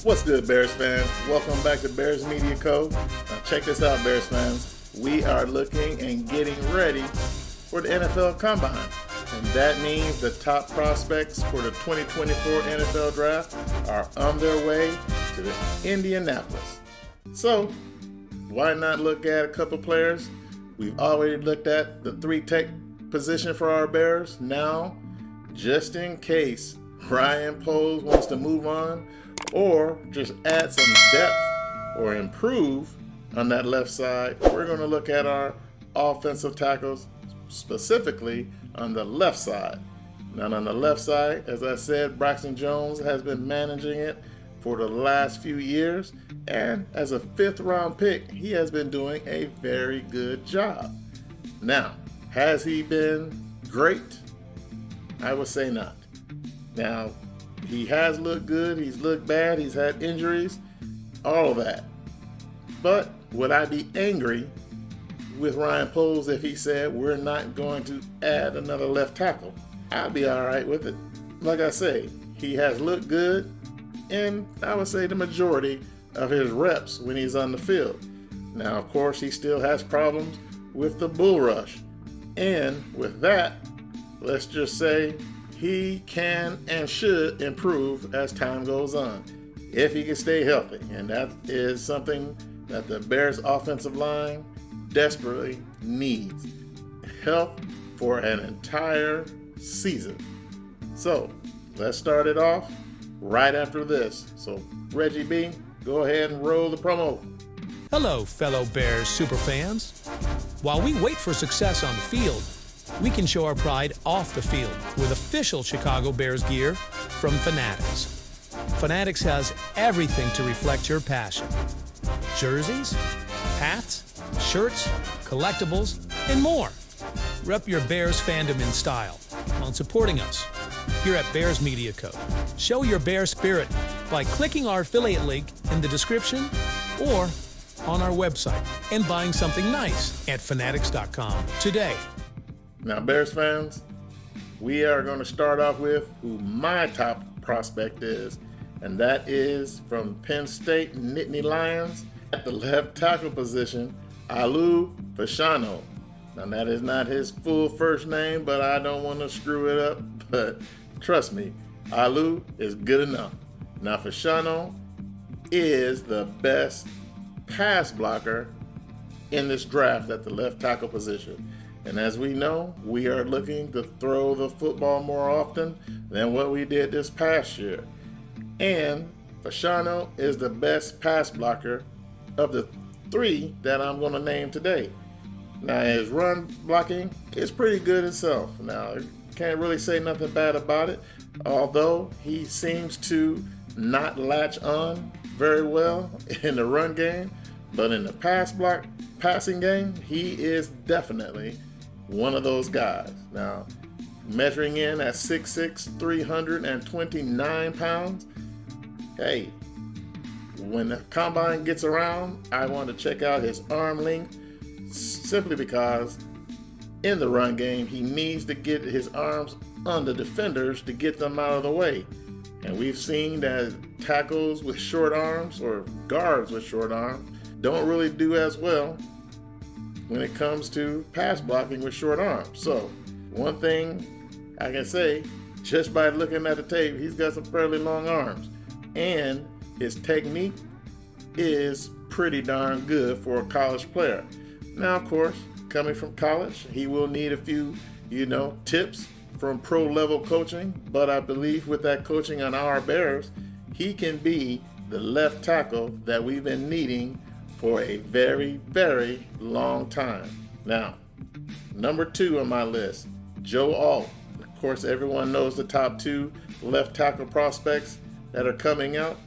What's good, Bears fans? Welcome back to BearsMediaCo. Now check this out, Bears fans. We are looking and getting ready for the NFL Combine. And that means the top prospects for the 2024 NFL Draft are on their way to the Indianapolis. So, why not look at a couple players? We've already looked at the 3 tech position for our Bears. Now, just in case Ryan Poles wants to move on or just add some depth or improve on that left side, we're going to look at our offensive tackles, specifically on the left side. Now on the left side, as I said, Braxton Jones has been managing it for the last few years, and as a 5th round pick, he has been doing a very good job. Now, has he been great? I would say not. Now, he has looked good, he's looked bad, he's had injuries, all of that. But would I be angry with Ryan Poles if he said we're not going to add another left tackle? I'd be all right with it. Like I say, he has looked good, and I would say the majority of his reps when he's on the field. Now, of course, he still has problems with the bull rush. And with that, let's just say he can and should improve as time goes on, if he can stay healthy. And that is something that the Bears offensive line desperately needs. Health for an entire season. So let's start it off right after this. So Reggie B, go ahead and roll the promo. Hello, fellow Bears superfans. While we wait for success on the field, we can show our pride off the field with official Chicago Bears gear from Fanatics. Fanatics has everything to reflect your passion. Jerseys, hats, shirts, collectibles, and more. Rep your Bears fandom in style on supporting us here at BearsMediaCo. Show your Bear spirit by clicking our affiliate link in the description or on our website and buying something nice at fanatics.com today. Now, Bears fans, we are going to start off with who my top prospect is, and that is from Penn State Nittany Lions at the left tackle position, Alu Fashanu. Now, that is not his full first name, but I don't want to screw it up. But trust me, Alu is good enough. Now, Fashanu is the best pass blocker in this draft at the left tackle position. And as we know, we are looking to throw the football more often than what we did this past year. And Fashanu is the best pass blocker of the 3 that I'm going to name today. Now, his run blocking is pretty good itself. Now, can't really say nothing bad about it, although he seems to not latch on very well in the run game. But in the passing game, he is definitely one of those guys. Now, measuring in at 6'6", 329 pounds, hey, when the combine gets around, I want to check out his arm length, simply because in the run game, he needs to get his arms on the defenders to get them out of the way. And we've seen that tackles with short arms or guards with short arms don't really do as well when it comes to pass blocking with short arms. So one thing I can say, just by looking at the tape, he's got some fairly long arms, and his technique is pretty darn good for a college player. Now, of course, coming from college, he will need a few, tips from pro level coaching, but I believe with that coaching on our Bears, he can be the left tackle that we've been needing for a very, very long time. Now, number 2 on my list, Joe Alt. Of course, everyone knows the top 2 left tackle prospects that are coming out,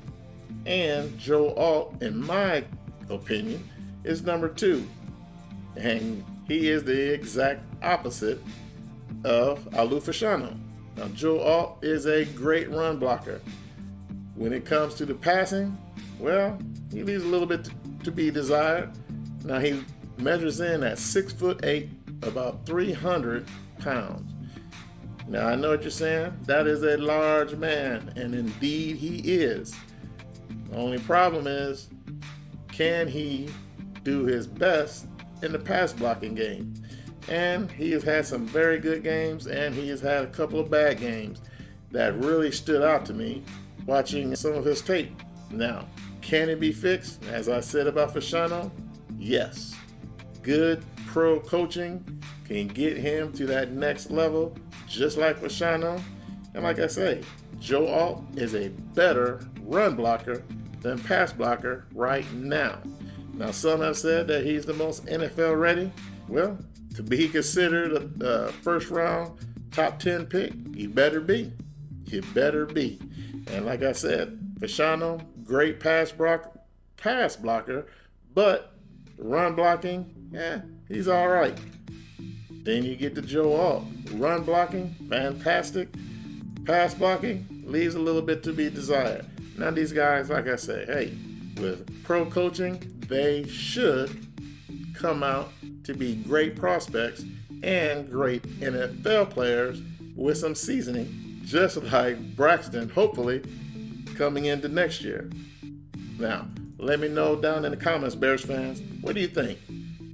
and Joe Alt, in my opinion, is number 2. And he is the exact opposite of Alu Fashanu. Now, Joe Alt is a great run blocker. When it comes to the passing, well, he leaves a little bit to be desired. Now, he measures in at 6'8", about 300 pounds. Now, I know what you're saying. That is a large man, and indeed he is. The only problem is, can he do his best in the pass blocking game? And he has had some very good games, and he has had a couple of bad games that really stood out to me watching some of his tape. Now, can it be fixed? As I said about Fasciano, yes. Good pro coaching can get him to that next level, just like Fasciano. And like I say, Joe Alt is a better run blocker than pass blocker right now. Now, some have said that he's the most NFL ready. Well, to be considered a first round top 10 pick, he better be. He better be. And like I said, Fasciano, great pass blocker, but run blocking, he's all right. Then you get to Joe Alt. Run blocking, fantastic. Pass blocking, leaves a little bit to be desired. Now these guys, like I say, hey, with pro coaching, they should come out to be great prospects and great NFL players with some seasoning, just like Braxton, hopefully, coming into next year. Now, let me know down in the comments, Bears fans, what do you think?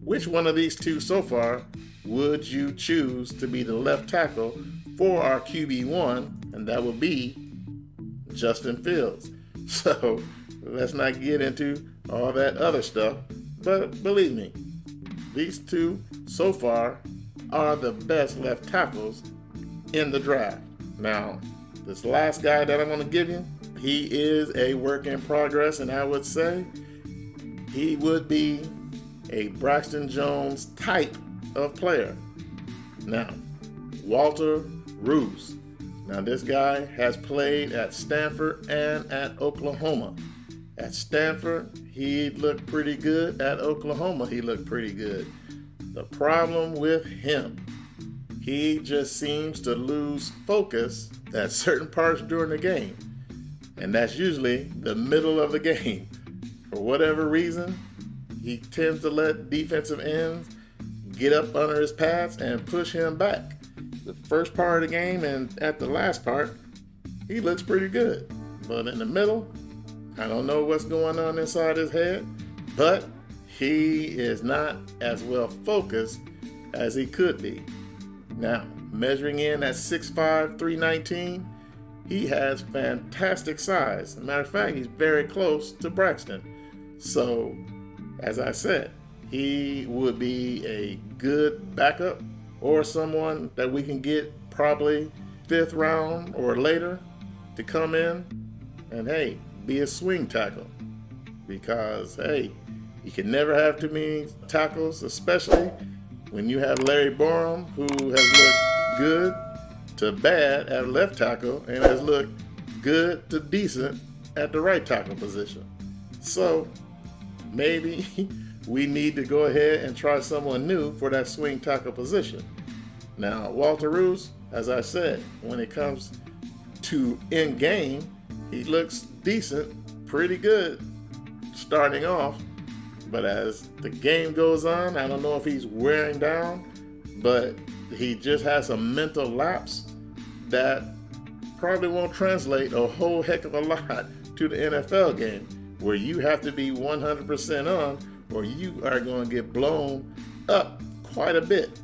Which one of these two so far would you choose to be the left tackle for our QB1? And that would be Justin Fields. So let's not get into all that other stuff. But believe me, these two so far are the best left tackles in the draft. Now, this last guy that I'm going to give you, he is a work in progress, and I would say he would be a Braxton Jones type of player. Now, Walter Roos. Now, this guy has played at Stanford and at Oklahoma. At Stanford, he looked pretty good. At Oklahoma, he looked pretty good. The problem with him, he just seems to lose focus at certain parts during the game. And that's usually the middle of the game. For whatever reason, he tends to let defensive ends get up under his pads and push him back. The first part of the game and at the last part, he looks pretty good. But in the middle, I don't know what's going on inside his head, but he is not as well focused as he could be. Now, measuring in at 6'5", 319, he has fantastic size. As a matter of fact, he's very close to Braxton. So, as I said, he would be a good backup or someone that we can get probably 5th round or later to come in and, hey, be a swing tackle. Because, hey, you can never have too many tackles, especially when you have Larry Borum, who has looked good to bad at left tackle and has looked good to decent at the right tackle position. So maybe we need to go ahead and try someone new for that swing tackle position. Now, Walter Roos, as I said, when it comes to in game, he looks decent, pretty good starting off. But as the game goes on, I don't know if he's wearing down, but he just has a mental lapse that probably won't translate a whole heck of a lot to the NFL game, where you have to be 100% on or you are going to get blown up quite a bit.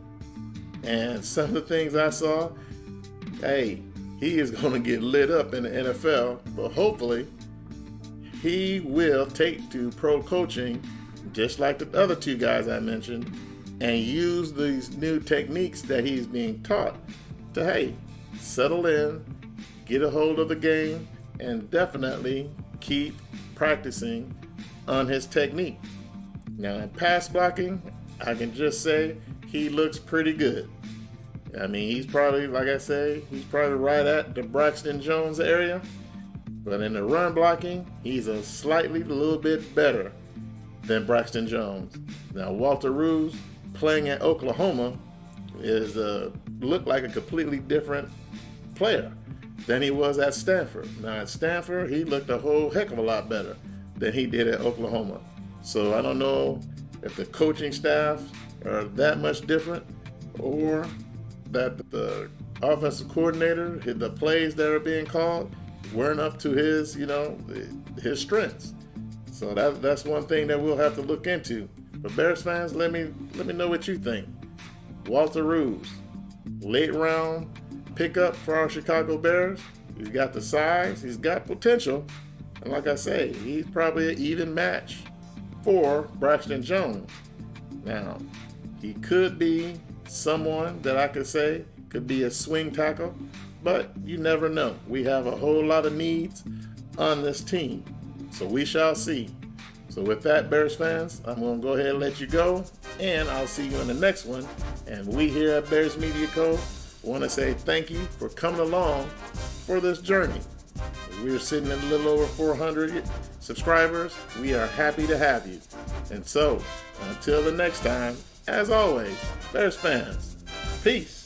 And some of the things I saw, hey, he is going to get lit up in the NFL, but hopefully he will take to pro coaching just like the other two guys I mentioned and use these new techniques that he's being taught to, hey, settle in, get a hold of the game, and definitely keep practicing on his technique. Now, in pass blocking, I can just say he looks pretty good. I mean, he's probably, like I say, he's probably right at the Braxton Jones area. But in the run blocking, he's a little bit better than Braxton Jones. Now, Walter Roos playing at Oklahoma is looked like a completely different player than he was at Stanford. Now, at Stanford, he looked a whole heck of a lot better than he did at Oklahoma. So I don't know if the coaching staff are that much different or that the offensive coordinator, the plays that are being called, weren't up to his, his strengths. So that's one thing that we'll have to look into. But Bears fans, let me know what you think. Walter Roos, late round pickup for our Chicago Bears. He's got the size, he's got potential, and like I say, he's probably an even match for Braxton Jones. Now, he could be someone that I could say could be a swing tackle, but you never know. We have a whole lot of needs on this team, so we shall see. So with that, Bears fans, I'm going to go ahead and let you go, and I'll see you in the next one. And we here at Bears Media Co. want to say thank you for coming along for this journey. We're sitting at a little over 400 subscribers. We are happy to have you. And so, until the next time, as always, Bears fans, peace.